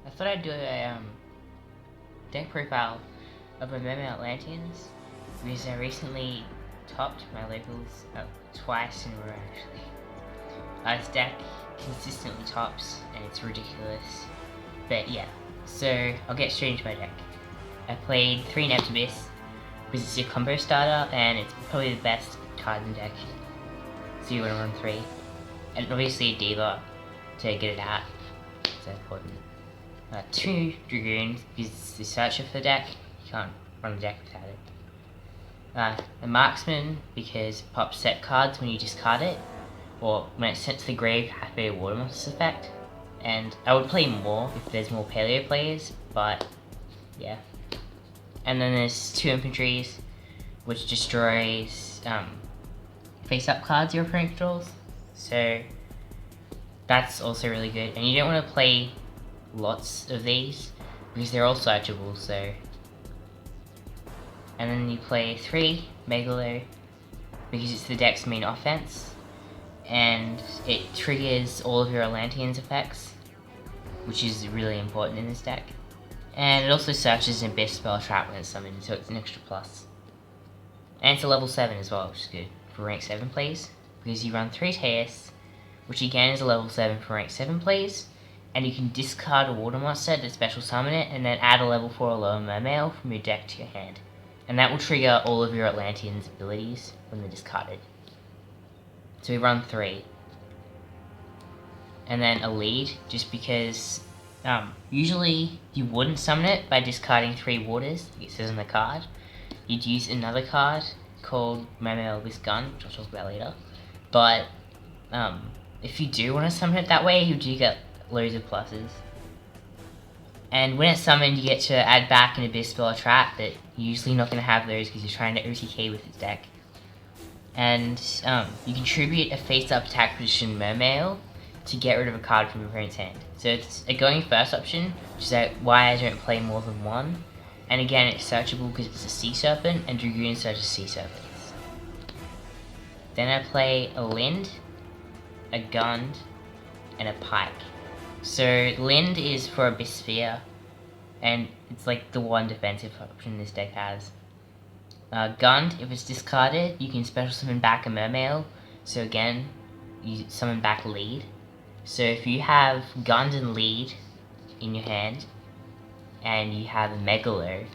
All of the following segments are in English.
I thought I'd do a deck profile of my Mermail Atlanteans because I recently topped my levels twice in a row actually. This deck consistently tops and it's ridiculous. But yeah, so I'll get straight into my deck. I played 3 Neptune Abyss because it's your combo starter and it's probably the best card in the deck. So you want to run 3. And obviously a Diva to get it out, so important. 2 Dragoons because it's the searcher for the deck, you can't run the deck without it. A Marksman because it pops set cards when you discard it, or when it's sent to the grave, have a Water Monsters effect. And I would play more if there's more Paleo players, but yeah. And then there's 2 Infantries, which destroys face-up cards your opponent controls. So that's also really good. And you don't want to play lots of these because they're all searchable. So, and then you play 3 Megalo because it's the deck's main offense, and it triggers all of your Atlantean's effects, which is really important in this deck. And it also searches an Abyss spell trap when it's summoned, so it's an extra plus. And it's a level 7 as well, which is good for rank 7 plays, because you run 3 Teus, which again is a level 7 for rank 7 plays, and you can discard a water monster to special summon it, and then add a level 4 or lower Mermail from your deck to your hand. And that will trigger all of your Atlantean's abilities when they're discarded. So we run 3. And then a lead, just because usually you wouldn't summon it by discarding 3 waters, like it says on the card. You'd use another card called Mermail this gun, which I'll talk about later. But if you do want to summon it that way, you do get loads of pluses. And when it's summoned, you get to add back an Abyss spell or trap, but you're usually not going to have those because you're trying to OTK with its deck. And you contribute a face-up attack position Mermail to get rid of a card from your opponent's hand. So it's a going first option, which is why I don't play more than 1. And again, it's searchable because it's a Sea Serpent, and Dragoon searches Sea Serpents. Then I play a Lind, a Gund, and a Pike. So Lind is for Abyss Sphere, and it's like the one defensive option this deck has. Gund, if it's discarded, you can special summon back a Mermail, so again, you summon back Lead. So if you have Gund and Lead in your hand, and you have a Megalo,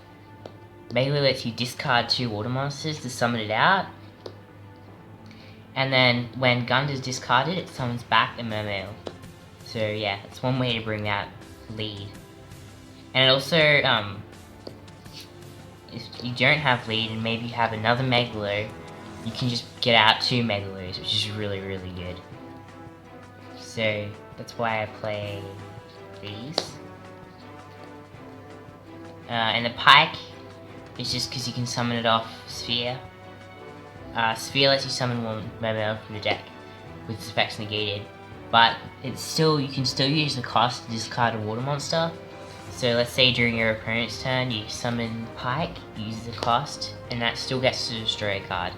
Megalo lets you discard 2 water monsters to summon it out, and then when Gund is discarded, it summons back a Mermail. So yeah, that's one way to bring that lead. And it also, if you don't have lead and maybe you have another Megalo, you can just get out 2 Megalos, which is really, really good. So that's why I play these. And the Pike is just because you can summon it off Sphere. Sphere lets you summon 1 Mermail from the deck with its effects negated, but it's still, you can still use the cost to discard a water monster. So let's say during your opponent's turn you summon Pike, you use the cost, and that still gets to destroy a card.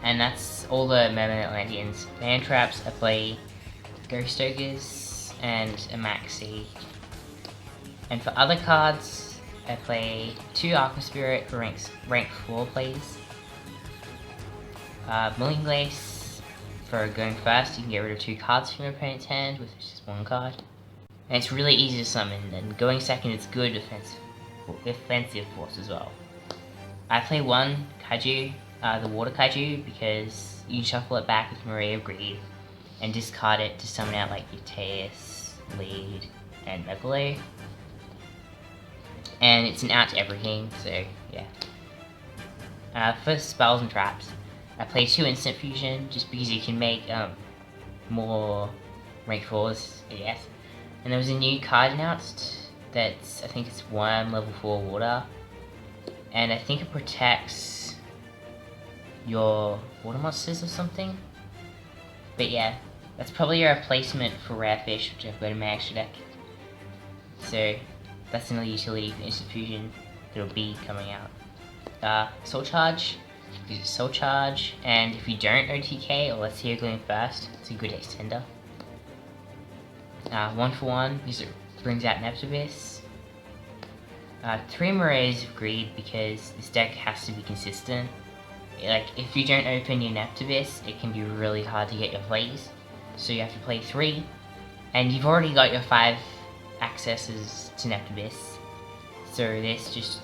And that's all the Mermail Atlanteans. Hand traps, I play Ghost Ogres and a Maxi. And for other cards, I play 2 Aqua Spirit for rank 4 plays. Milling Glace for going first, you can get rid of 2 cards from your opponent's hand with just 1 card. And it's really easy to summon, and going second is good offensive force as well. I play 1 Kaiju, the Water Kaiju, because you can shuffle it back with Maria of Greed and discard it to summon out like your Teus, Lead, and Megalo. And it's an out to everything, so yeah. For spells and traps, I play 2 Instant Fusion, just because you can make more rank 4s, I guess. And there was a new card announced that's, I think it's Worm level 4 water, and I think it protects your water monsters or something. But yeah, that's probably a replacement for Rare Fish, which I've got in my extra deck. So that's another utility for Instant Fusion that'll be coming out. Soul Charge, because it's Soul Charge, and if you don't OTK, or let's say you're going first, it's a good extender. 1 for 1 because it brings out Neptibus. 3 Maraes of Greed because this deck has to be consistent. Like, if you don't open your Neptibus, it can be really hard to get your plays. So you have to play 3, and you've already got your 5 accesses to Neptibus. So this just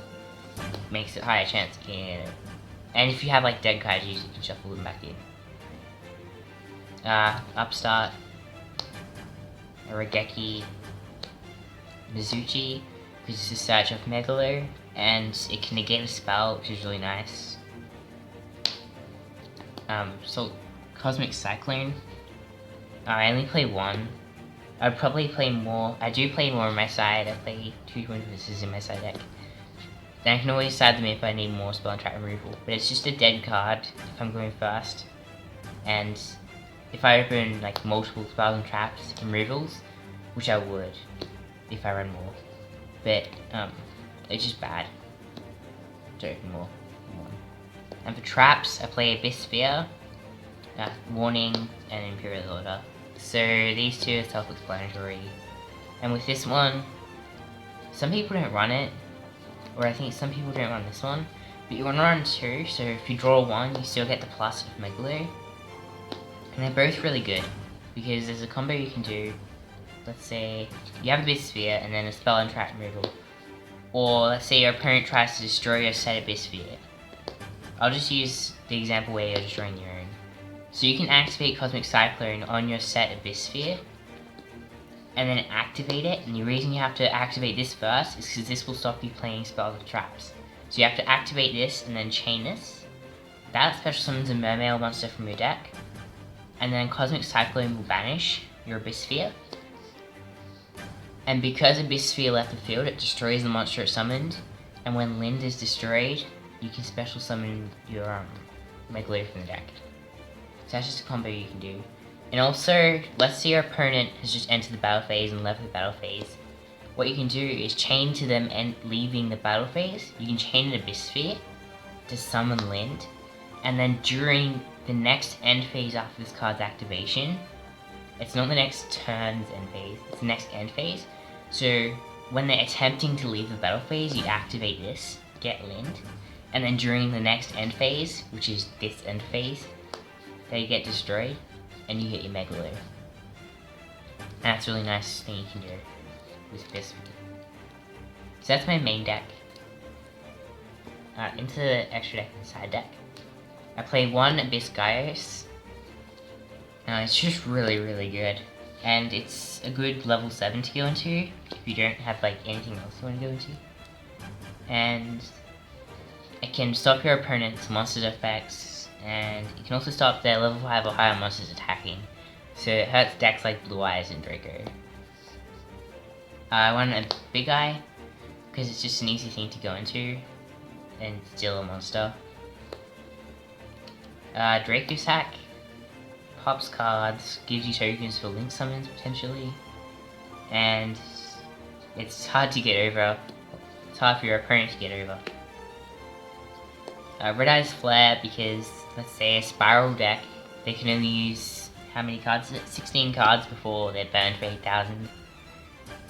makes it higher chance of getting it. And if you have like dead cards, you can shuffle them back in. Upstart, Regeki, Mizuchi, because it's a search of Megalo, and it can negate a spell, which is really nice. So Cosmic Cyclone. I only play 1. I'd probably play more. I do play more on my side. I play 2 Twin Vistas in my side deck. Then I can always side them if I need more spell and trap removal. But it's just a dead card if I'm going fast. And if I open like multiple spells and traps and removals, which I would if I run more. But it's just bad to open more than 1. And for traps, I play Abyss Sphere, Warning, and Imperial Order. So these 2 are self-explanatory. And with this one, some people don't run it, or I think some people don't run this one, but you want to run 2, so if you draw 1, you still get the plus of Megalo. And they're both really good, because there's a combo you can do. Let's say you have Abyss Sphere and then a spell and trap removal. Or let's say your opponent tries to destroy your set Abyss Sphere. I'll just use the example where you're destroying your own. So you can activate Cosmic Cyclone on your set Abyss Sphere, and then activate it, and the reason you have to activate this first is because this will stop you playing spells and traps. So you have to activate this and then chain this. That special summons a Mermail monster from your deck, and then Cosmic Cyclone will banish your Abyss Sphere. And because Abyss Sphere left the field, it destroys the monster it summoned, and when Lind is destroyed, you can special summon your Megalo from the deck. So that's just a combo you can do. And also, let's say your opponent has just entered the battle phase and left the battle phase. What you can do is chain to them and leaving the battle phase. You can chain an Abyss Sphere to summon Lind, and then during the next end phase after this card's activation, it's not the next turn's end phase, it's the next end phase. So when they're attempting to leave the battle phase, you activate this, get Lind, and then during the next end phase, which is this end phase, they get destroyed, and you get your Megalo. And that's a really nice thing you can do with this. So that's my main deck. Into the extra deck and side deck. I play 1 Abyss Gaius. It's just really good. And it's a good level 7 to go into, if you don't have like anything else you want to go into. And it can stop your opponent's monster's effects, and it can also stop their level 5 or higher monsters attacking. So it hurts decks like Blue Eyes and Draco. I want a Big Eye, because it's just an easy thing to go into, and steal a monster. Draco Sack pops cards, gives you tokens for link summons potentially, and it's hard to get over. It's hard for your opponent to get over. Red Eye's Flare, because let's say a Spiral deck, they can only use, how many cards is it? 16 cards before they're burned for 8,000.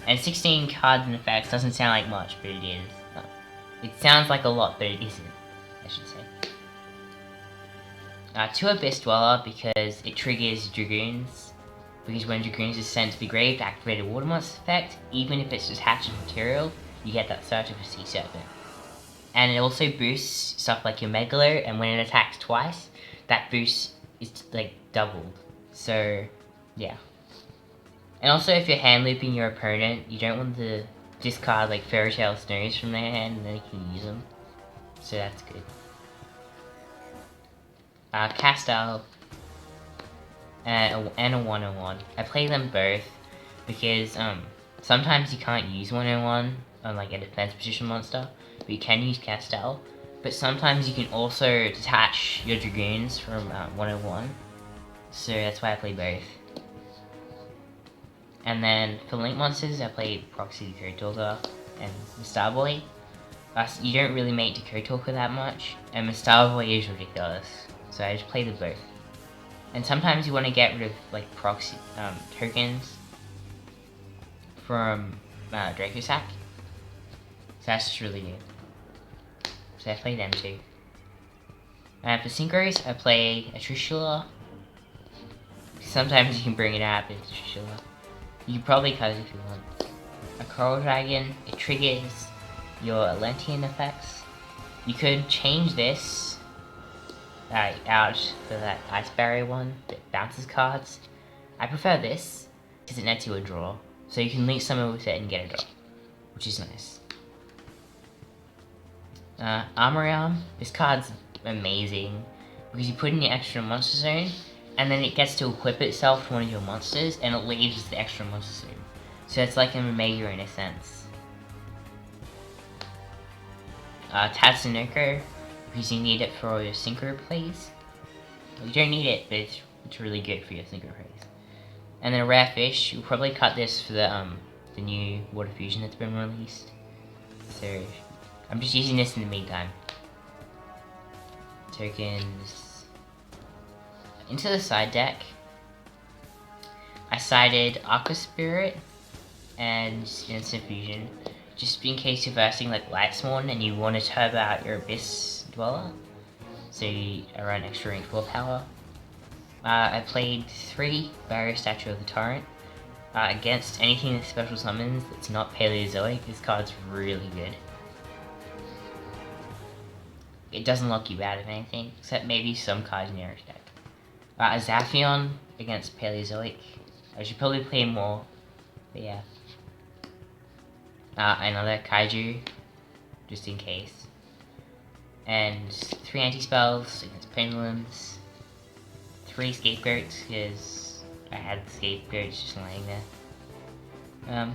And 16 cards in effects doesn't sound like much, but it is. It sounds like a lot, but it isn't, I should say. 2 Abyss Dweller, because it triggers Dragoons. Because when Dragoons is sent to the grave to activate a Water Monster effect, even if it's just hatched material, you get that Search of a Sea Serpent. And it also boosts stuff like your Megalo, and when it attacks twice, that boost is like doubled. So, yeah. And also, if you're hand looping your opponent, you don't want to discard like Fairy Tale Snows from their hand, and then you can use them. So that's good. Castel and a 101. I play them both because sometimes you can't use 101 on like a defense position monster, but you can use Castel. But sometimes you can also detach your Dragoons from 101, so that's why I play both. And then for link monsters, I play Proxy Code Talker and Starboy. You don't really make the Code Talker that much, and Starboy is ridiculous, so I just play them both. And sometimes you want to get rid of like proxy tokens, from Draco sack. So that's just really good. So I play them too. And for synchros, I play a Trishula. Sometimes you can bring it out with Trishula. You can probably cut it if you want. A Coral Dragon, it triggers your Atlantean effects. You could change this out for that Ice Barrier one that bounces cards. I prefer this because it nets you a draw. So you can link summon with it and get a draw, which is nice. Armor Arm, this card's amazing because you put in your extra monster zone and then it gets to equip itself to one of your monsters and it leaves the extra monster zone. So it's like a Mermail in a sense. Tatsunoko, because you need it for all your synchro plays. You don't need it, but it's really good for your synchro plays. And then a rare fish, you'll probably cut this for the new water fusion that's been released. So I'm just using this in the meantime. Tokens. Into the side deck, I sided Aqua Spirit and Instant Fusion, just in case you're versing like Lightsworn and you want to turbo out your Abyss Dweller, so you run extra rank 4 power. I played 3 Barrier Statue of the Torrent against anything that special summons that's not Paleozoic. This card's really good. It doesn't lock you out of anything, except maybe some cards in your deck. A Zaphion against Paleozoic. I should probably play more, but yeah. Another Kaiju, just in case. And 3 anti-spells against Pendulums. 3 Scapegoats, because I had Scapegoats just laying there. And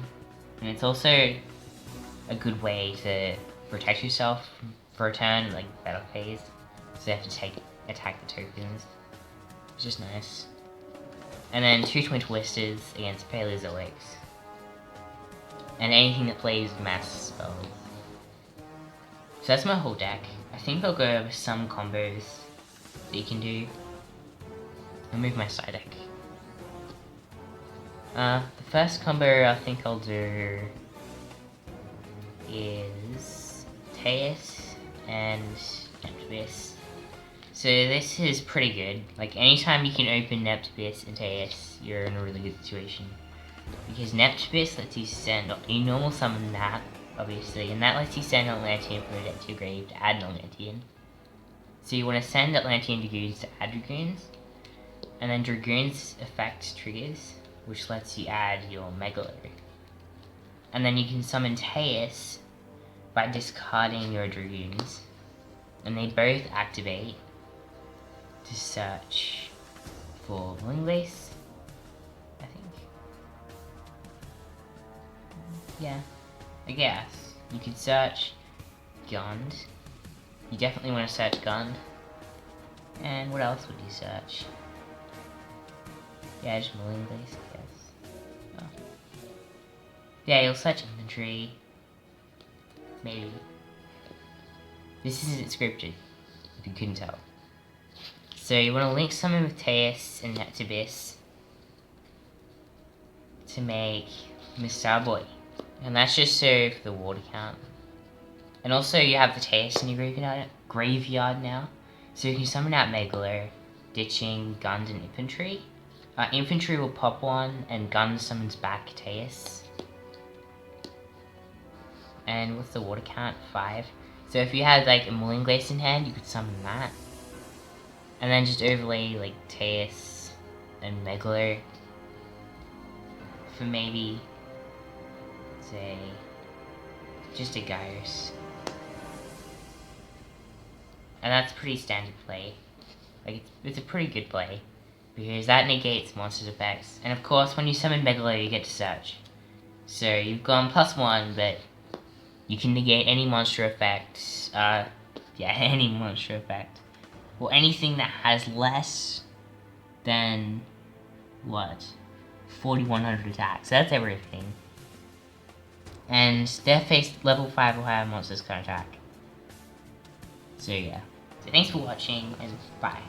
it's also a good way to protect yourself for a turn, like battle phase. So you have to attack the tokens. It's just nice. And then 2 Twin Twisters against Paleozoics. And anything that plays mass spells. So that's my whole deck. I think I'll go over some combos that you can do. I'll move my side deck. The first combo I think I'll do is Teus and Neptibus. So this is pretty good. Like anytime you can open Neptibus and Teus, you're in a really good situation. Because Neptibus lets you send, you normal summon that, obviously, and that lets you send Atlantean from your deck to your grave to add an Atlantean. So you want to send Atlantean Dragoons to add Dragoons, and then Dragoons effect triggers, which lets you add your Megalo. And then you can summon Teus by discarding your Dragoons, and they both activate to search for Willing Base, I think. Yeah, I guess. You could search Gund. You definitely want to search Gund. And what else would you search? Yeah, just Willing Base, I guess. Oh. Yeah, you'll search Inventory. Maybe. This isn't scripted, if you couldn't tell. So you want to link summon with Teus and Neptibus to make Mr. Boy. And that's just so for the water count. And also you have the Teus in your graveyard now. So you can summon out Megalo, ditching Gund and Infantry. Infantry will pop one and Gund summons back Teus. And what's the water count? 5. So if you had like a Mulling Glace in hand, you could summon that. And then just overlay like Teus and Megalo for maybe, say, just a Gyros. And that's pretty standard play. Like it's a pretty good play, because that negates monsters' effects. And of course, when you summon Megalo, you get to search. So you've gone +1, but you can negate any monster effect. Yeah, any monster effect. Or anything that has less than, what, 4100 attack. So that's everything. And their face level 5 or higher monsters can attack. So yeah. So thanks for watching, and bye.